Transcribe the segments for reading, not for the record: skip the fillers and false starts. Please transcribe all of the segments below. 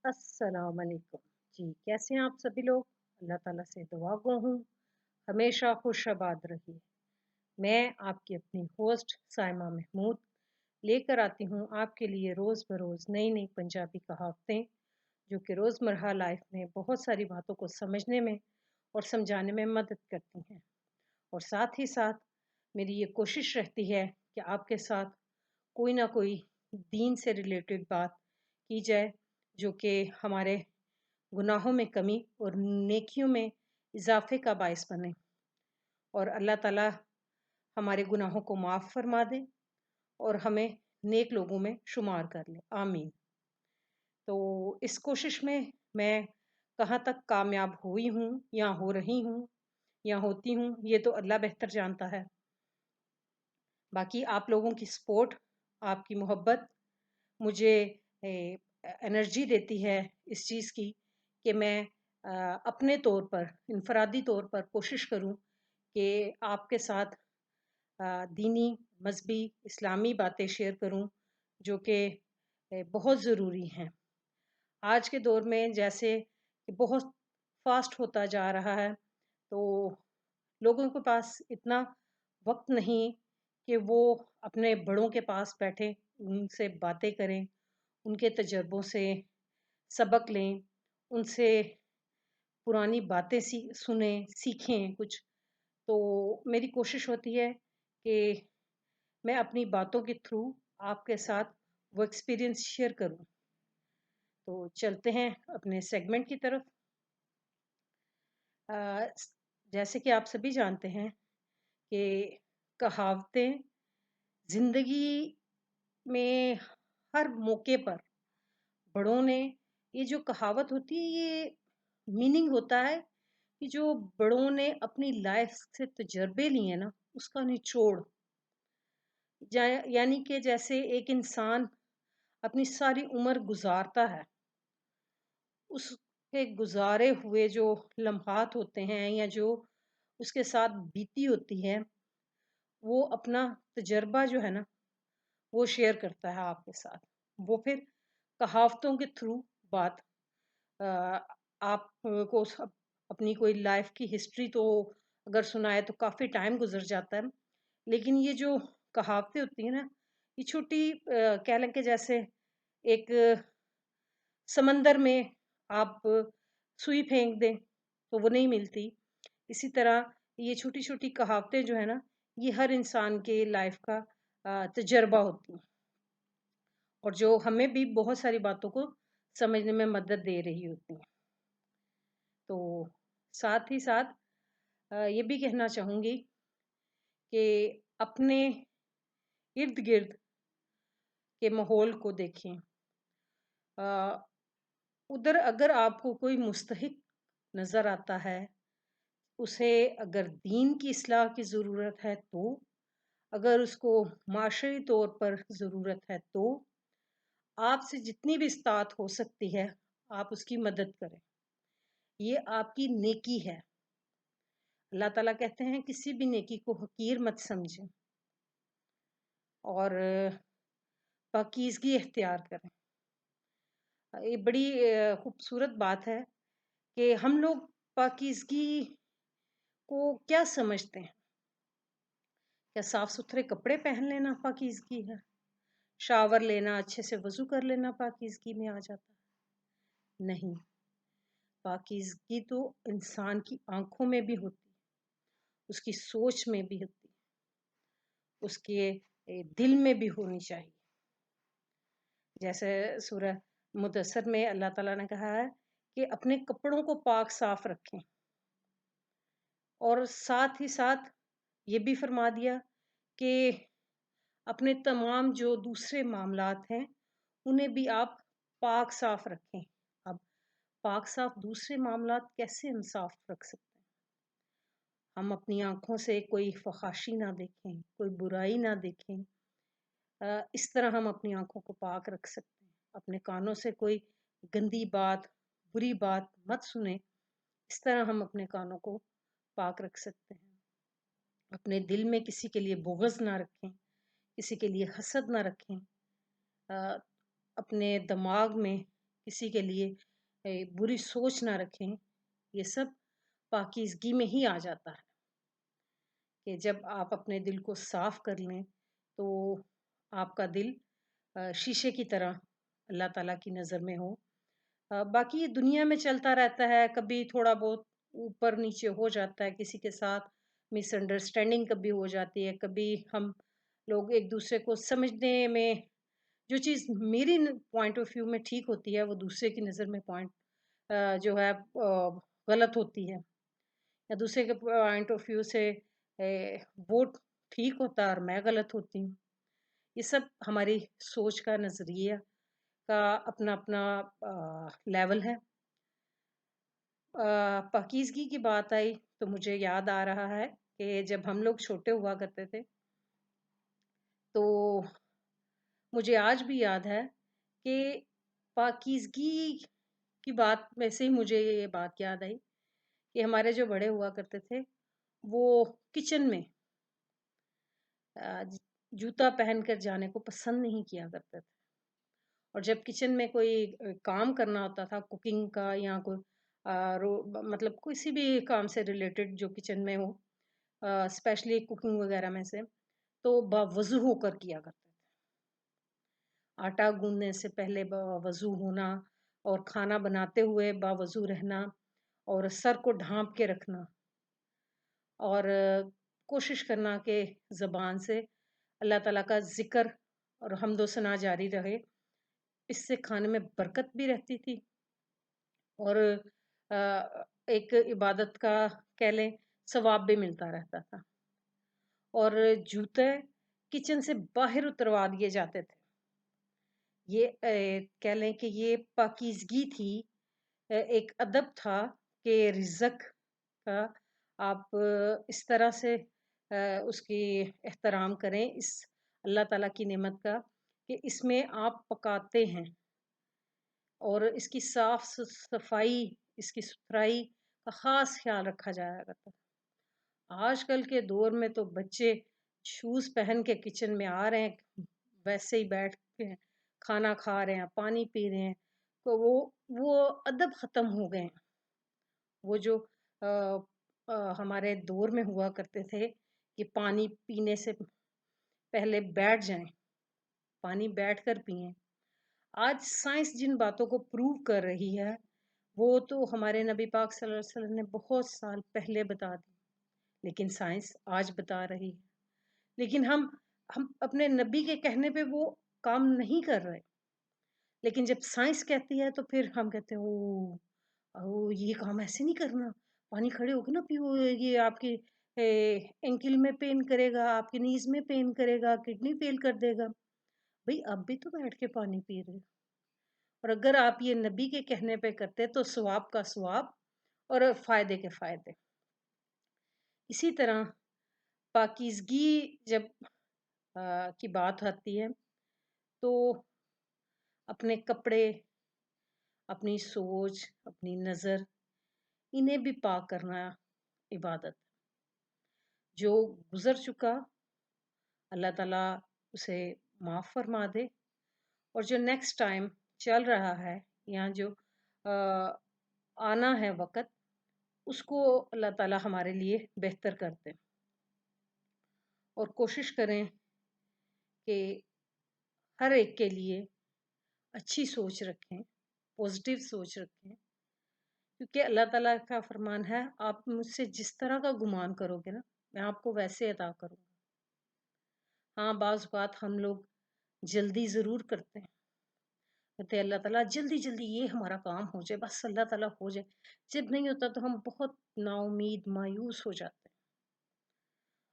अस्सलाम वालेकुम जी। कैसे हैं आप सभी लोग? अल्लाह ताला से दुआ गो हूँ हमेशा खुश आबाद रहिए। मैं आपकी अपनी होस्ट साइमा महमूद लेकर आती हूँ आपके लिए रोज़ बरोज़ नई नई पंजाबी कहावतें जो कि रोज़मर्रा लाइफ में बहुत सारी बातों को समझने में और समझाने में मदद करती हैं। और साथ ही साथ मेरी ये कोशिश रहती है कि आपके साथ कोई ना कोई दीन से रिलेटेड बात की जाए जो कि हमारे गुनाहों में कमी और नेकियों में इजाफे का बायस बने और अल्लाह ताला हमारे गुनाहों को माफ़ फरमा दे और हमें नेक लोगों में शुमार कर ले, आमीन। तो इस कोशिश में मैं कहाँ तक कामयाब हुई हूँ या हो रही हूँ या होती हूँ, ये तो अल्लाह बेहतर जानता है। बाकी आप लोगों की सपोर्ट, आपकी मोहब्बत मुझे एनर्जी देती है इस चीज़ की कि मैं अपने तौर पर इनफरादी तौर पर कोशिश करूं कि आपके साथ दीनी मजहबी इस्लामी बातें शेयर करूं जो कि बहुत ज़रूरी हैं। आज के दौर में जैसे कि बहुत फास्ट होता जा रहा है तो लोगों के पास इतना वक्त नहीं कि वो अपने बड़ों के पास बैठे उनसे बातें करें, उनके तजर्बों से सबक लें, उनसे पुरानी बातें सुने सीखें कुछ। तो मेरी कोशिश होती है कि मैं अपनी बातों के थ्रू आपके साथ वो एक्सपीरियंस शेयर करूं। तो चलते हैं अपने सेगमेंट की तरफ। अ, जैसे कि आप सभी जानते हैं कि कहावतें ज़िंदगी में हर मौके पर बड़ों ने ये जो कहावत होती है ये मीनिंग होता है कि जो बड़ों ने अपनी लाइफ से तजर्बे लिए ना उसका निचोड़ यानी कि जैसे एक इंसान अपनी सारी उम्र गुजारता है उसके गुजारे हुए जो लम्हात होते हैं या जो उसके साथ बीती होती है वो अपना तजर्बा जो है ना वो शेयर करता है आपके साथ। वो फिर कहावतों के थ्रू बात अ, आपको अपनी कोई लाइफ की हिस्ट्री तो अगर सुनाए तो काफ़ी टाइम गुजर जाता है, लेकिन ये जो कहावतें होती हैं ना ये छोटी कह लें कि जैसे एक समंदर में आप सुई फेंक दें तो वो नहीं मिलती, इसी तरह ये छोटी छोटी कहावतें जो है ना ये हर इंसान के लाइफ का तजर्बा होती हैं और जो हमें भी बहुत सारी बातों को समझने में मदद दे रही होती हैं। तो साथ ही साथ ये भी कहना चाहूँगी कि अपने इर्द गिर्द के माहौल को देखें। अ, उधर अगर आपको कोई मुस्तहिक नज़र आता है, उसे अगर दीन की इस्लाह की ज़रूरत है तो, अगर उसको माशरी तौर पर ज़रूरत है तो, आपसे जितनी भी इस्तात हो सकती है, आप उसकी मदद करें। ये आपकी नेकी है। अल्लाह ताला कहते हैं किसी भी नेकी को हकीर मत समझें और पाकीज़गी इख्तियार करें। ये बड़ी खूबसूरत बात है कि हम लोग पाकीज़गी को क्या समझते हैं? क्या साफ-सुथरे कपड़े पहन लेना पाकीज़गी है? शावर लेना, अच्छे से वज़ू कर लेना पाकीज़गी में आ जाता है? नहीं, पाकीज़गी तो इंसान की आँखों में भी होती है, उसकी सोच में भी होती है, उसके दिल में भी होनी चाहिए। जैसे सूरह मुदस्सर में अल्लाह ताला ने कहा है कि अपने कपड़ों को पाक साफ रखें और साथ ही साथ ये भी फरमा दिया कि अपने तमाम जो दूसरे मामलात हैं उन्हें भी आप पाक साफ रखें। अब पाक साफ दूसरे मामलात कैसे हम साफ रख सकते हैं? हम अपनी आंखों से कोई फहाशी ना देखें, कोई बुराई ना देखें। इस तरह हम अपनी आंखों को पाक रख सकते हैं। अपने कानों से कोई गंदी बात, बुरी बात मत सुने, इस तरह हम अपने कानों को पाक रख सकते हैं। अपने दिल में किसी के लिए बुग़्ज़ ना रखें, किसी के लिए हसद ना रखें। अपने दिमाग में किसी के लिए बुरी सोच ना रखें, ये सब पाकीज़गी में ही आ जाता है। कि जब आप अपने दिल को साफ कर लें, तो आपका दिल शीशे की तरह अल्लाह ताला की नज़र में हो। बाकी ये दुनिया में चलता रहता है, कभी थोड़ा बहुत ऊपर नीचे हो जाता है, किसी के साथ मिसअंडरस्टैंडिंग कभी हो जाती है, कभी हम लोग एक दूसरे को समझने में जो चीज़ मेरी पॉइंट ऑफ व्यू में ठीक होती है, वो दूसरे की नज़र में जो है गलत होती है, या दूसरे के पॉइंट ऑफ व्यू से वो ठीक होता है और मैं गलत होती हूँ। ये सब हमारी सोच का, नज़रिया का अपना अपना लेवल है। पाकीज़गी की बात आई तो मुझे याद आ रहा है कि जब हम लोग छोटे हुआ करते थे, तो मुझे आज भी याद है कि पाकीज़गी की बात में से ही मुझे ये बात याद आई कि हमारे जो बड़े हुआ करते थे, वो किचन में जूता पहनकर जाने को पसंद नहीं किया करते थे। और जब किचन में कोई काम करना होता था कुकिंग का, या कोई मतलब किसी भी काम से रिलेटेड जो किचन में हो, स्पेशली कुकिंग वगैरह में से, तो बावज़ू होकर किया करते थे। आटा गूँदने से पहले बावज़ू होना, और खाना बनाते हुए बावज़ू रहना, और सर को ढाँप के रखना, और कोशिश करना कि ज़बान से अल्लाह ताला का ज़िक्र और हम्दो सना जारी रहे। इससे खाने में बरकत भी रहती थी, और एक इबादत का कह लें सवाब भी मिलता रहता था। और जूते किचन से बाहर उतरवा दिए जाते थे। ये कह लें कि ये पाकीज़गी थी, एक अदब था कि रिज़्क का आप इस तरह से उसकी एहतराम करें, इस अल्लाह ताला की नेमत का, कि इसमें आप पकाते हैं, और इसकी सफाई, इसकी सुथराई का ख़ास ख़्याल रखा जाया करता है। आजकल के दौर में तो बच्चे शूज़ पहन के किचन में आ रहे हैं, वैसे ही बैठ के खाना खा रहे हैं, पानी पी रहे हैं, तो वो अदब ख़त्म हो गए हैं। वो जो अ हमारे दौर में हुआ करते थे कि पानी पीने से पहले बैठ जाएँ, पानी बैठकर पिएँ। आज साइंस जिन बातों को प्रूव कर रही है, वो तो हमारे नबी पाक सल्लल्लाहु अलैहि वसल्लम ने बहुत साल पहले बता दी, लेकिन साइंस आज बता रही है। लेकिन हम अपने नबी के कहने पे वो काम नहीं कर रहे, लेकिन जब साइंस कहती है तो फिर हम कहते हैं ओह! ओह! ये काम ऐसे नहीं करना, पानी खड़े होके ना पियो, ये आपके एंकल में पेन करेगा, आपके नीज़ में पेन करेगा, किडनी फ़ेल कर देगा। भई आप भी तो बैठ के पानी पी रहे हो। और अगर आप ये नबी के कहने पे करते तो सवाब का सवाब और फ़ायदे के फ़ायदे। इसी तरह पाकीज़गी जब की बात आती है, तो अपने कपड़े, अपनी सोच, अपनी नज़र, इन्हें भी पाक करना इबादत। जो गुज़र चुका, अल्लाह ताला उसे माफ़ फ़रमा दे, और जो नेक्स्ट टाइम चल रहा है, या जो अ, आना है वक़्त, उसको अल्लाह ताला हमारे लिए बेहतर कर दे। और कोशिश करें कि हर एक के लिए अच्छी सोच रखें, पॉज़िटिव सोच रखें, क्योंकि अल्लाह ताला का फ़रमान है, आप मुझसे जिस तरह का गुमान करोगे ना, मैं आपको वैसे अता करूँगा। हाँ, बाज़ बात हम लोग जल्दी ज़रूर करते हैं। कहते हैं अल्लाह ताला जल्दी-जल्दी ये हमारा काम हो जाए, बस अल्लाह ताला हो जाए। जब नहीं होता तो हम बहुत नाउम्मीद, मायूस हो जाते हैं।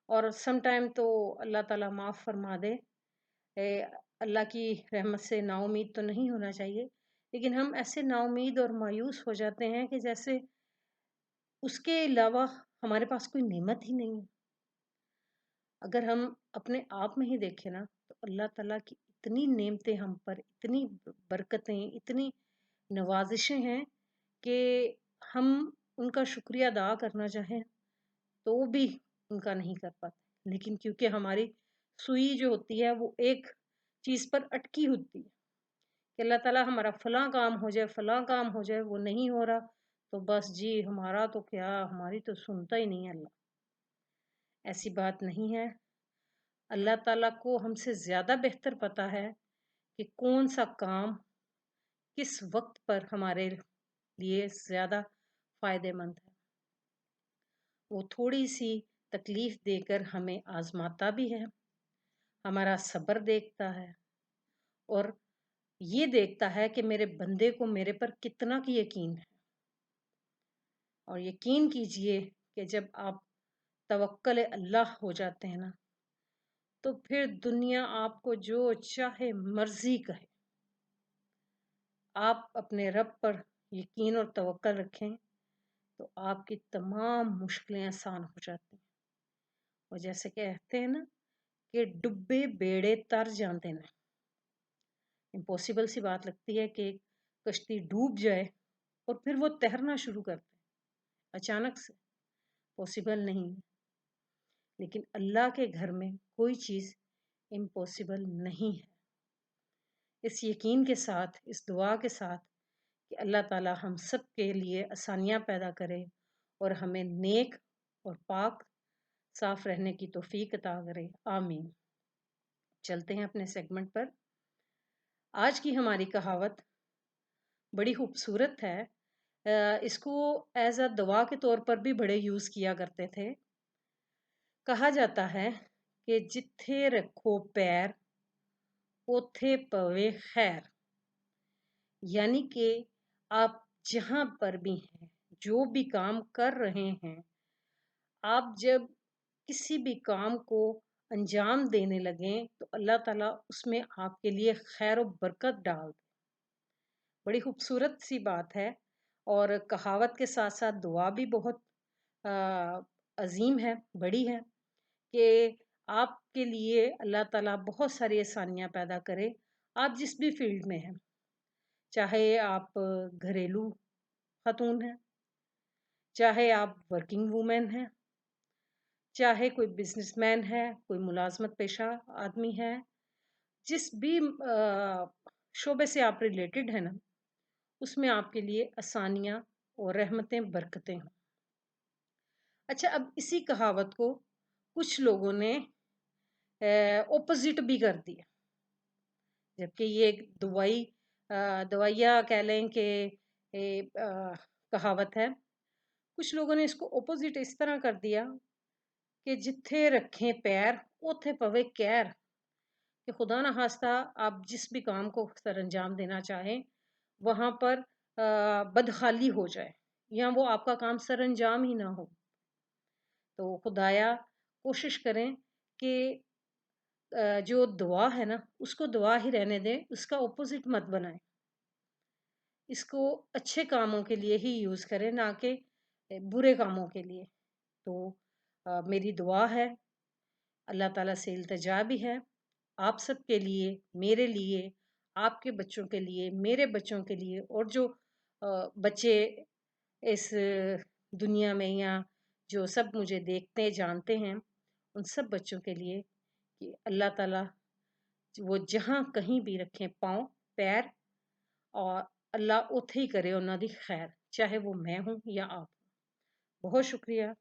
और सम टाइम तो अल्लाह ताला माफ़ फ़रमा दे। अल्लाह की रहमत से नाउम्मीद तो नहीं होना चाहिए, लेकिन हम ऐसे नाउम्मीद और मायूस हो जाते हैं कि जैसे उसके अलावा हमारे पास कोई नेमत ही नहीं है। अगर हम अपने आप में ही देखें ना, तो अल्लाह ताला की इतनी नेमतें हम पर, इतनी बरकतें, इतनी नवाज़िशें हैं कि हम उनका शुक्रिया अदा करना चाहें, तो भी उनका नहीं कर पाते। लेकिन क्योंकि हमारी सुई जो होती है, वो एक चीज़ पर अटकी होती है, کہ اللہ ताला हमारा फलां काम हो जाए, फलां काम हो जाए, वो नहीं हो रहा तो बस जी हमारा तो क्या, हमारी तो सुनता ही नहीं है अल्लाह। ऐसी बात नहीं है। अल्लाह ताला को हमसे ज़्यादा बेहतर पता है कि कौन सा काम किस वक्त पर हमारे लिए ज़्यादा फ़ायदेमंद है। वो थोड़ी सी तकलीफ़ देकर हमें आज़माता भी है, हमारा सब्र देखता है और ये देखता है कि मेरे बंदे को मेरे पर कितना की यकीन है। और यकीन कीजिए कि जब आप तवक्कल अल्लाह हो जाते हैं ना, तो फिर दुनिया आपको जो चाहे मर्जी कहे, आप अपने रब पर यकीन और तवक्कल रखें तो आपकी तमाम मुश्किलें आसान हो जाती हैं। और जैसे कहते हैं ना कि डुब्बे बेड़े तर जाते हैं। इम्पॉसिबल सी बात लगती है कि कश्ती डूब जाए और फिर वो तैरना शुरू कर दे अचानक से, पॉसिबल नहीं है। लेकिन अल्लाह के घर में कोई चीज़ इम्पॉसिबल नहीं है। इस यकीन के साथ, इस दुआ के साथ कि अल्लाह ताला हम सब के लिए आसानियाँ पैदा करे और हमें नेक और पाक साफ रहने की तौफीक अता करे, आमीन। चलते हैं अपने सेगमेंट पर। आज की हमारी कहावत बड़ी खूबसूरत है। इसको एज अ दवा के तौर पर भी बड़े यूज़ किया करते थे। कहा जाता है कि जिथे रखो पैर ओथे पवे खैर। यानी कि आप जहाँ पर भी हैं, जो भी काम कर रहे हैं, आप जब किसी भी काम को अंजाम देने लगें तो अल्लाह ताला उसमें आपके लिए खैर और बरकत डाल दे। बड़ी खूबसूरत सी बात है और कहावत के साथ साथ दुआ भी बहुत अजीम है, बड़ी है कि आपके लिए अल्लाह ताला बहुत सारी आसानियाँ पैदा करे, आप जिस भी फील्ड में हैं। चाहे आप घरेलू खातून हैं, चाहे आप वर्किंग वूमेन हैं, चाहे कोई बिजनेसमैन है, कोई मुलाजमत पेशा आदमी है, जिस भी शोबे से आप रिलेटेड है ना, उसमें आपके लिए आसानियाँ और रहमतें बरकतें हों। अच्छा, अब इसी कहावत को कुछ लोगों ने ऑपोजिट भी कर दिया, जबकि ये एक दवाइया कह लें कि कहावत है। कुछ लोगों ने इसको ऑपोजिट इस तरह कर दिया कि जिथे रखें पैर ओथे पवे कैर, कि खुदा ना खास्ता आप जिस भी काम को सर अंजाम देना चाहें वहाँ पर बदहाली हो जाए या वो आपका काम सर अंजाम ही ना हो, तो खुदाया कोशिश करें कि जो दुआ है ना उसको दुआ ही रहने दें, उसका ऑपोजिट मत बनाएं। इसको अच्छे कामों के लिए ही यूज़ करें, ना कि बुरे कामों के लिए। तो मेरी दुआ है, अल्लाह ताला से इल्तिजा भी है, आप सब के लिए, मेरे लिए, आपके बच्चों के लिए, मेरे बच्चों के लिए और जो बच्चे इस दुनिया में या जो सब मुझे देखते जानते हैं, उन सब बच्चों के लिए कि अल्लाह ताला वो जहाँ कहीं भी रखें पाँव, पैर और अल्लाह उथे ही करे उन्हां दी खैर, चाहे वो मैं हूँ या आप। बहुत शुक्रिया।